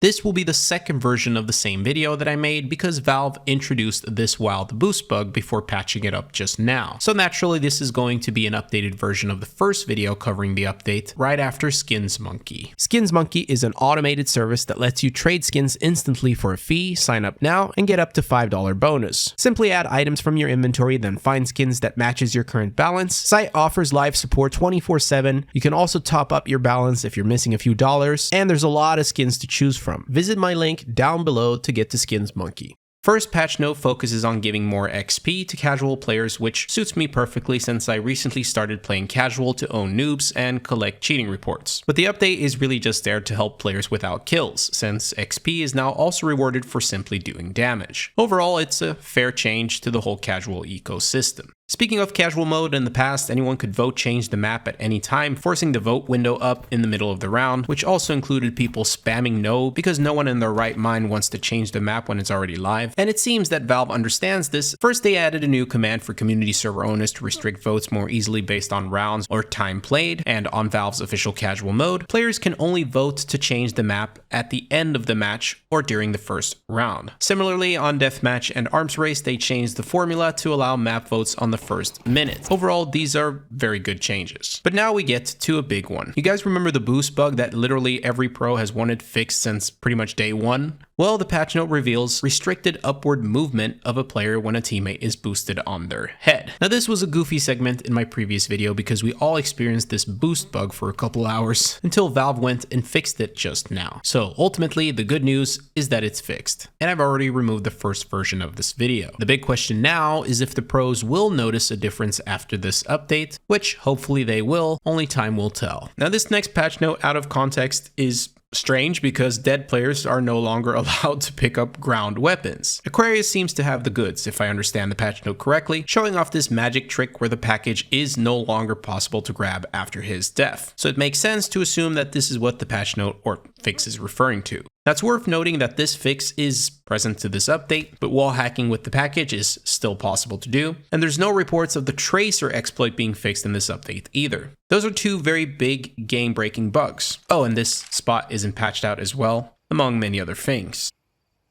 This will be the second version of the same video that I made because Valve introduced this wild boost bug before patching it up just now. So naturally this is going to be an updated version of the first video covering the update right after Skins Monkey. Skins Monkey is an automated service that lets you trade skins instantly for a fee, sign up now, and get up to $5 bonus. Simply add items from your inventory, then find skins that matches your current balance. Site offers live support 24/7. You can also top up your balance if you're missing a few dollars, and there's a lot of skins to choose from. Visit my link down below to get to Skins Monkey. First patch note focuses on giving more XP to casual players, which suits me perfectly since I recently started playing casual to own noobs and collect cheating reports. But the update is really just there to help players without kills, since XP is now also rewarded for simply doing damage. Overall, it's a fair change to the whole casual ecosystem. Speaking of casual mode, in the past, anyone could vote change the map at any time, forcing the vote window up in the middle of the round, which also included people spamming no because no one in their right mind wants to change the map when it's already live. And it seems that Valve understands this. First, they added a new command for community server owners to restrict votes more easily based on rounds or time played, and on Valve's official casual mode, players can only vote to change the map at the end of the match or during the first round. Similarly, on Deathmatch and Arms Race, they changed the formula to allow map votes on the first minute. Overall, these are very good changes. But now we get to a big one. You guys remember the boost bug that literally every pro has wanted fixed since pretty much day one? Well, the patch note reveals restricted upward movement of a player when a teammate is boosted on their head. Now this was a goofy segment in my previous video because we all experienced this boost bug for a couple hours until Valve went and fixed it just now. So ultimately, the good news is that it's fixed. And I've already removed the first version of this video. The big question now is if the pros will notice a difference after this update, which hopefully they will, only time will tell. Now this next patch note out of context is strange because dead players are no longer allowed to pick up ground weapons. Aquarius seems to have the goods, if I understand the patch note correctly, showing off this magic trick where the package is no longer possible to grab after his death. So it makes sense to assume that this is what the patch note or fix is referring to. Now it's worth noting that this fix is present to this update, but wall hacking with the package is still possible to do, and there's no reports of the tracer exploit being fixed in this update either. Those are two very big game-breaking bugs. Oh, and this spot isn't patched out as well, among many other things.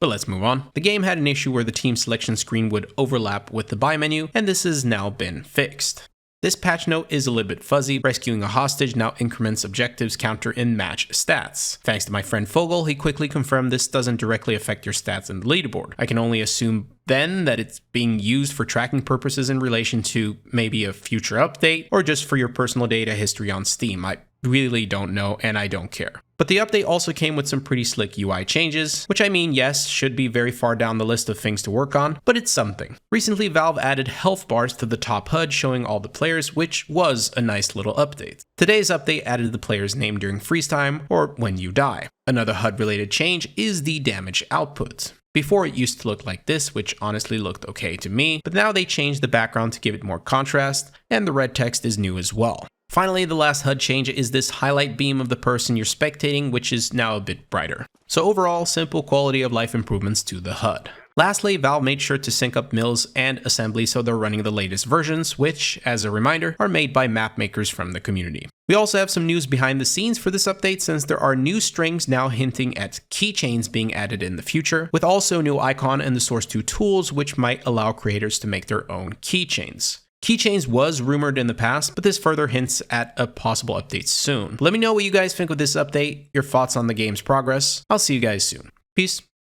But let's move on. The game had an issue where the team selection screen would overlap with the buy menu, and this has now been fixed. This patch note is a little bit fuzzy. Rescuing a hostage now increments objectives counter in match stats. Thanks to my friend Fogal, he quickly confirmed this doesn't directly affect your stats in the leaderboard. I can only assume then that it's being used for tracking purposes in relation to maybe a future update or just for your personal data history on Steam. I really don't know and I don't care. But the update also came with some pretty slick UI changes, which I mean, yes, should be very far down the list of things to work on, but it's something. Recently, Valve added health bars to the top HUD showing all the players, which was a nice little update. Today's update added the player's name during freeze time or when you die. Another HUD-related change is the damage output. Before it used to look like this, which honestly looked okay to me, but now they changed the background to give it more contrast, and the red text is new as well. Finally, the last HUD change is this highlight beam of the person you're spectating, which is now a bit brighter. So overall, simple quality of life improvements to the HUD. Lastly, Valve made sure to sync up mills and assembly so they're running the latest versions, which, as a reminder, are made by map makers from the community. We also have some news behind the scenes for this update since there are new strings now hinting at keychains being added in the future, with also a new icon in the Source 2 tools which might allow creators to make their own keychains. Keychains was rumored in the past, but this further hints at a possible update soon. Let me know what you guys think of this update, your thoughts on the game's progress. I'll see you guys soon. Peace.